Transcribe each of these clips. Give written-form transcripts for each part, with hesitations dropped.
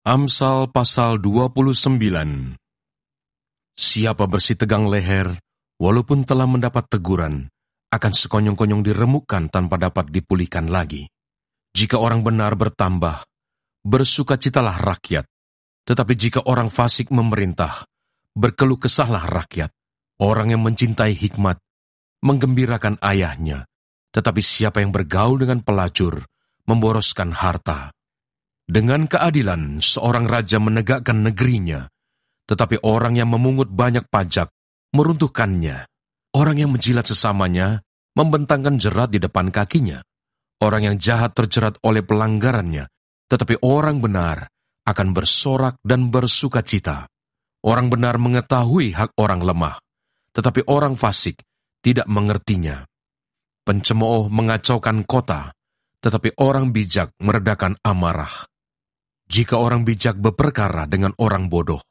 Amsal pasal 29. Siapa bersih tegang leher, walaupun telah mendapat teguran, akan sekonyong-konyong diremukkan tanpa dapat dipulihkan lagi. Jika orang benar bertambah, bersukacitalah rakyat. Tetapi jika orang fasik memerintah, berkeluh kesahlah rakyat. Orang yang mencintai hikmat, menggembirakan ayahnya. Tetapi siapa yang bergaul dengan pelacur, memboroskan harta. Dengan keadilan, seorang raja menegakkan negerinya, tetapi orang yang memungut banyak pajak meruntuhkannya. Orang yang menjilat sesamanya membentangkan jerat di depan kakinya. Orang yang jahat terjerat oleh pelanggarannya, tetapi orang benar akan bersorak dan bersukacita. Orang benar mengetahui hak orang lemah, tetapi orang fasik tidak mengertinya. Pencemooh mengacaukan kota, tetapi orang bijak meredakan amarah. Jika orang bijak berperkara dengan orang bodoh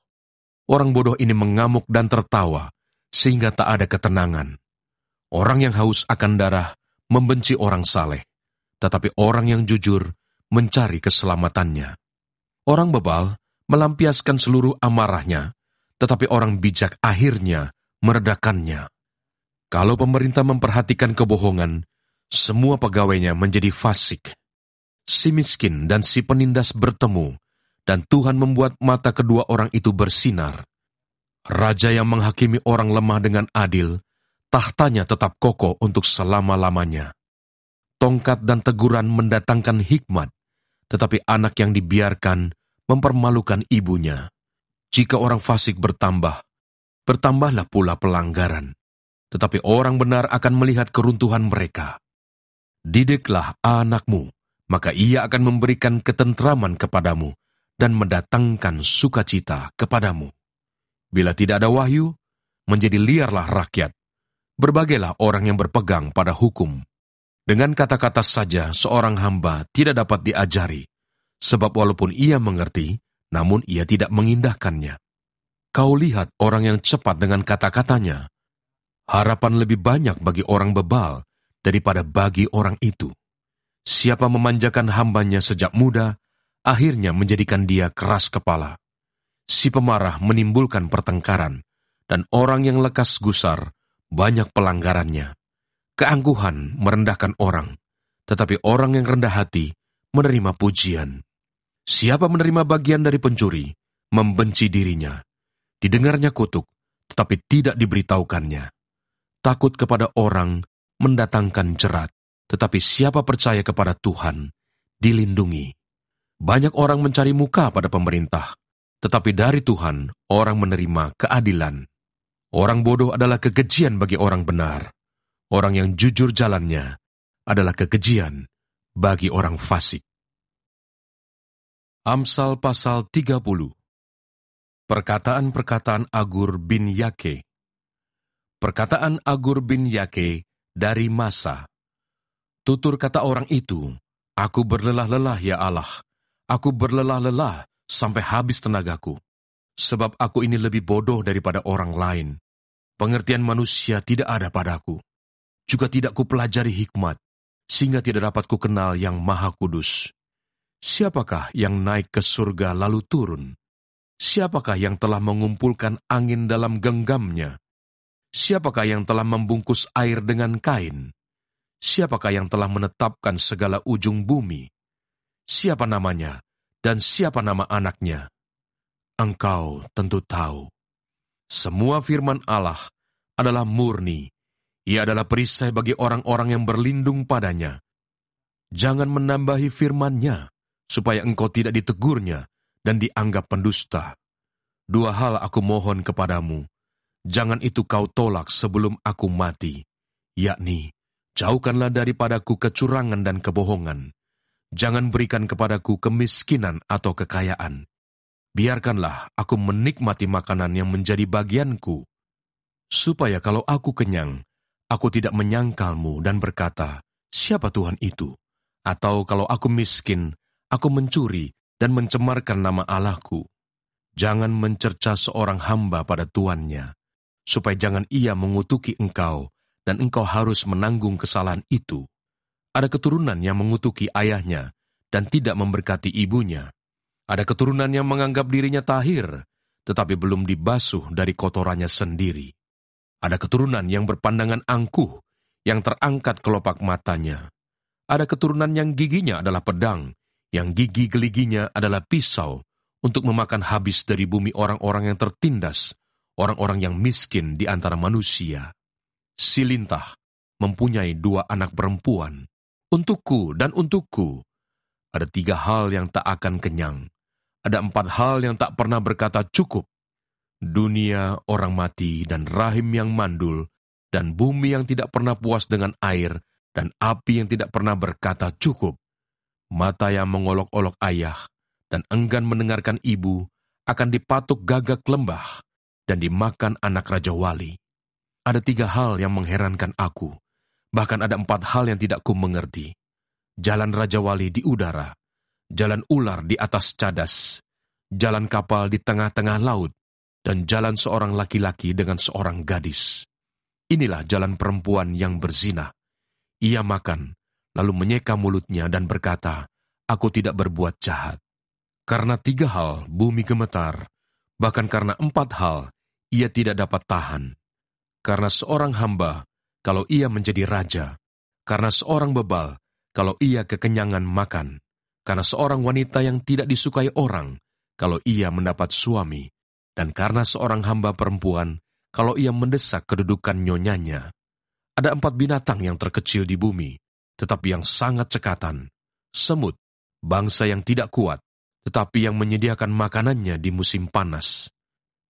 ini mengamuk dan tertawa, sehingga tak ada ketenangan. Orang yang haus akan darah membenci orang saleh, tetapi orang yang jujur mencari keselamatannya. Orang bebal melampiaskan seluruh amarahnya, tetapi orang bijak akhirnya meredakannya. Kalau pemerintah memperhatikan kebohongan, semua pegawainya menjadi fasik. Si miskin dan si penindas bertemu, dan Tuhan membuat mata kedua orang itu bersinar. Raja yang menghakimi orang lemah dengan adil, tahtanya tetap kokoh untuk selama-lamanya. Tongkat dan teguran mendatangkan hikmat, tetapi anak yang dibiarkan mempermalukan ibunya. Jika orang fasik bertambah, bertambahlah pula pelanggaran, tetapi orang benar akan melihat keruntuhan mereka. Didiklah anakmu, maka ia akan memberikan ketentraman kepadamu dan mendatangkan sukacita kepadamu. Bila tidak ada wahyu, menjadi liarlah rakyat. Berbagailah orang yang berpegang pada hukum. Dengan kata-kata saja seorang hamba tidak dapat diajari, sebab walaupun ia mengerti, namun ia tidak mengindahkannya. Kau lihat orang yang cepat dengan kata-katanya. Harapan lebih banyak bagi orang bebal daripada bagi orang itu. Siapa memanjakan hambanya sejak muda, akhirnya menjadikan dia keras kepala. Si pemarah menimbulkan pertengkaran, dan orang yang lekas gusar banyak pelanggarannya. Keangkuhan merendahkan orang, tetapi orang yang rendah hati menerima pujian. Siapa menerima bagian dari pencuri, membenci dirinya. Didengarnya kutuk, tetapi tidak diberitahukannya. Takut kepada orang mendatangkan jerat, tetapi siapa percaya kepada Tuhan, dilindungi. Banyak orang mencari muka pada pemerintah, tetapi dari Tuhan orang menerima keadilan. Orang bodoh adalah kekejian bagi orang benar. Orang yang jujur jalannya adalah kekejian bagi orang fasik. Amsal pasal 30. Perkataan-perkataan Agur bin Yake. Perkataan Agur bin Yake dari Masa. Tutur kata orang itu, aku berlelah-lelah ya Allah, aku berlelah-lelah sampai habis tenagaku, sebab aku ini lebih bodoh daripada orang lain. Pengertian manusia tidak ada padaku, juga tidak kupelajari hikmat, sehingga tidak dapat kukenal yang Maha Kudus. Siapakah yang naik ke surga lalu turun? Siapakah yang telah mengumpulkan angin dalam genggamnya? Siapakah yang telah membungkus air dengan kain? Siapakah yang telah menetapkan segala ujung bumi? Siapa namanya dan siapa nama anaknya? Engkau tentu tahu. Semua firman Allah adalah murni. Ia adalah perisai bagi orang-orang yang berlindung padanya. Jangan menambahi firman-Nya, supaya engkau tidak ditegurnya dan dianggap pendusta. Dua hal aku mohon kepadamu. Jangan itu kau tolak sebelum aku mati, yakni, jauhkanlah daripadaku kecurangan dan kebohongan. Jangan berikan kepadaku kemiskinan atau kekayaan. Biarkanlah aku menikmati makanan yang menjadi bagianku, supaya kalau aku kenyang, aku tidak menyangkalmu dan berkata, siapa Tuhan itu? Atau kalau aku miskin, aku mencuri dan mencemarkan nama Allahku. Jangan mencerca seorang hamba pada tuannya, supaya jangan ia mengutuki engkau, dan engkau harus menanggung kesalahan itu. Ada keturunan yang mengutuki ayahnya, dan tidak memberkati ibunya. Ada keturunan yang menganggap dirinya tahir, tetapi belum dibasuh dari kotorannya sendiri. Ada keturunan yang berpandangan angkuh, yang terangkat kelopak matanya. Ada keturunan yang giginya adalah pedang, yang gigi geliginya adalah pisau, untuk memakan habis dari bumi orang-orang yang tertindas, orang-orang yang miskin di antara manusia. Si lintah mempunyai 2 anak perempuan, untukku dan untukku. Ada 3 hal yang tak akan kenyang. Ada 4 hal yang tak pernah berkata cukup. Dunia, orang mati, dan rahim yang mandul, dan bumi yang tidak pernah puas dengan air, dan api yang tidak pernah berkata cukup. Mata yang mengolok-olok ayah, dan enggan mendengarkan ibu, akan dipatuk gagak lembah, dan dimakan anak Raja Wali. Ada 3 hal yang mengherankan aku, bahkan ada 4 hal yang tidak ku mengerti. Jalan Raja Wali di udara, jalan ular di atas cadas, jalan kapal di tengah-tengah laut, dan jalan seorang laki-laki dengan seorang gadis. Inilah jalan perempuan yang berzina. Ia makan, lalu menyeka mulutnya dan berkata, "Aku tidak berbuat jahat." Karena 3 hal bumi gemetar, bahkan karena 4 hal ia tidak dapat tahan. Karena seorang hamba, kalau ia menjadi raja. Karena seorang bebal, kalau ia kekenyangan makan. Karena seorang wanita yang tidak disukai orang, kalau ia mendapat suami. Dan karena seorang hamba perempuan, kalau ia mendesak kedudukan nyonyanya. Ada 4 binatang yang terkecil di bumi, tetapi yang sangat cekatan. Semut, bangsa yang tidak kuat, tetapi yang menyediakan makanannya di musim panas.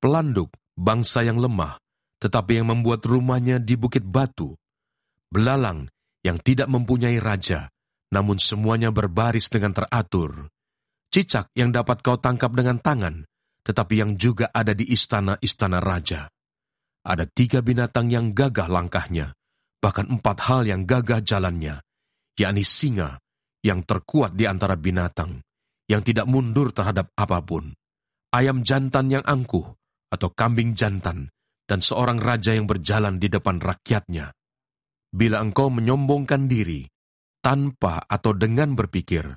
Pelanduk, bangsa yang lemah, tetapi yang membuat rumahnya di bukit batu. Belalang, yang tidak mempunyai raja, namun semuanya berbaris dengan teratur. Cicak yang dapat kau tangkap dengan tangan, tetapi yang juga ada di istana-istana raja. Ada 3 binatang yang gagah langkahnya, bahkan 4 hal yang gagah jalannya, yakni singa, yang terkuat di antara binatang, yang tidak mundur terhadap apapun, ayam jantan yang angkuh, atau kambing jantan, dan seorang raja yang berjalan di depan rakyatnya. Bila engkau menyombongkan diri, tanpa atau dengan berpikir,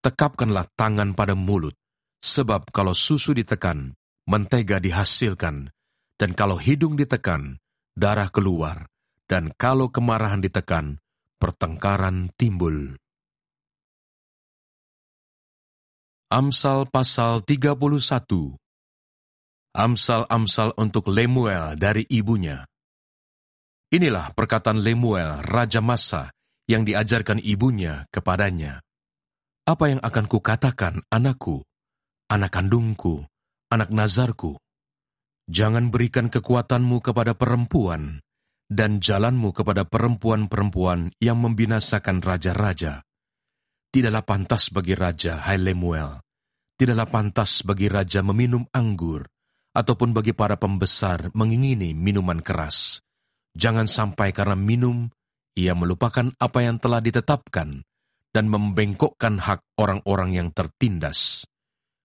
tekapkanlah tangan pada mulut, sebab kalau susu ditekan, mentega dihasilkan, dan kalau hidung ditekan, darah keluar, dan kalau kemarahan ditekan, pertengkaran timbul. Amsal pasal 31. Amsal-amsal untuk Lemuel dari ibunya. Inilah perkataan Lemuel, Raja Masa, yang diajarkan ibunya kepadanya. Apa yang akan kukatakan, anakku, anak kandungku, anak nazarku? Jangan berikan kekuatanmu kepada perempuan, dan jalanmu kepada perempuan-perempuan yang membinasakan raja-raja. Tidaklah pantas bagi raja, hai Lemuel. Tidaklah pantas bagi raja meminum anggur, ataupun bagi para pembesar mengingini minuman keras. Jangan sampai karena minum, ia melupakan apa yang telah ditetapkan, dan membengkokkan hak orang-orang yang tertindas.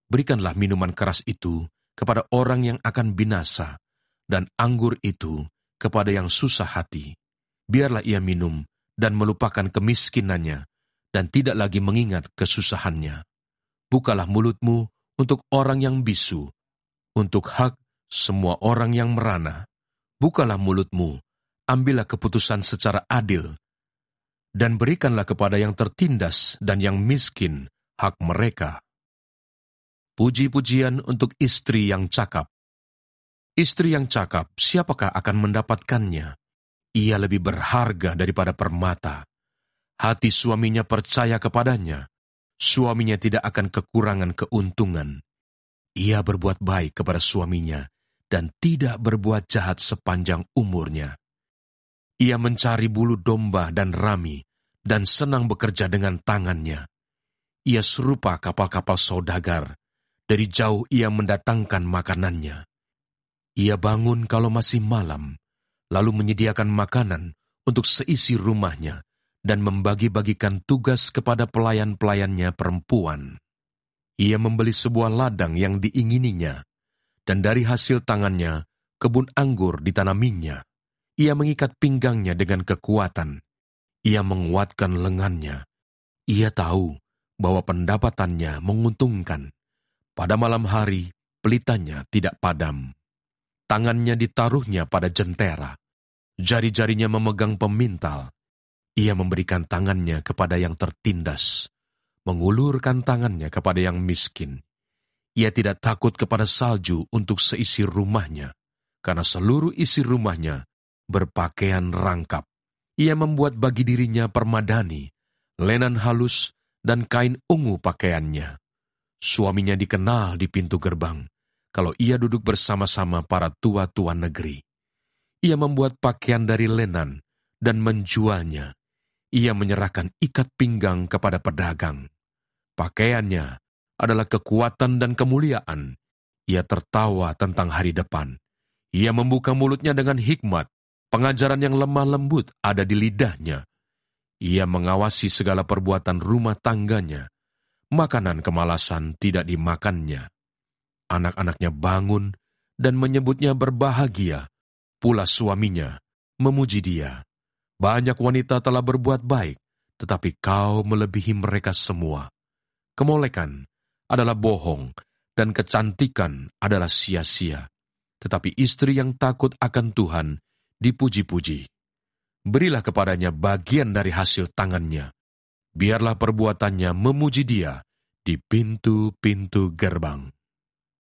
Berikanlah minuman keras itu kepada orang yang akan binasa, dan anggur itu kepada yang susah hati. Biarlah ia minum dan melupakan kemiskinannya, dan tidak lagi mengingat kesusahannya. Bukalah mulutmu untuk orang yang bisu, untuk hak semua orang yang merana. Bukalah mulutmu, ambillah keputusan secara adil, dan berikanlah kepada yang tertindas dan yang miskin hak mereka. Puji-pujian untuk istri yang cakap. Istri yang cakap, siapakah akan mendapatkannya? Ia lebih berharga daripada permata. Hati suaminya percaya kepadanya. Suaminya tidak akan kekurangan keuntungan. Ia berbuat baik kepada suaminya dan tidak berbuat jahat sepanjang umurnya. Ia mencari bulu domba dan rami dan senang bekerja dengan tangannya. Ia serupa kapal-kapal saudagar. Dari jauh ia mendatangkan makanannya. Ia bangun kalau masih malam, lalu menyediakan makanan untuk seisi rumahnya dan membagi-bagikan tugas kepada pelayan-pelayannya perempuan. Ia membeli sebuah ladang yang diingininya, dan dari hasil tangannya, kebun anggur ditanaminya. Ia mengikat pinggangnya dengan kekuatan. Ia menguatkan lengannya. Ia tahu bahwa pendapatannya menguntungkan. Pada malam hari, pelitanya tidak padam. Tangannya ditaruhnya pada jentera, jari-jarinya memegang pemintal. Ia memberikan tangannya kepada yang tertindas, mengulurkan tangannya kepada yang miskin. Ia tidak takut kepada salju untuk seisi rumahnya, karena seluruh isi rumahnya berpakaian rangkap. Ia membuat bagi dirinya permadani, lenan halus, dan kain ungu pakaiannya. Suaminya dikenal di pintu gerbang, kalau ia duduk bersama-sama para tua-tua negeri. Ia membuat pakaian dari lenan dan menjualnya. Ia menyerahkan ikat pinggang kepada pedagang. Pakaiannya adalah kekuatan dan kemuliaan. Ia tertawa tentang hari depan. Ia membuka mulutnya dengan hikmat. Pengajaran yang lemah lembut ada di lidahnya. Ia mengawasi segala perbuatan rumah tangganya. Makanan kemalasan tidak dimakannya. Anak-anaknya bangun dan menyebutnya berbahagia. Pula suaminya memuji dia. Banyak wanita telah berbuat baik, tetapi kau melebihi mereka semua. Kemolekan adalah bohong, dan kecantikan adalah sia-sia. Tetapi istri yang takut akan Tuhan dipuji-puji. Berilah kepadanya bagian dari hasil tangannya. Biarlah perbuatannya memuji dia di pintu-pintu gerbang.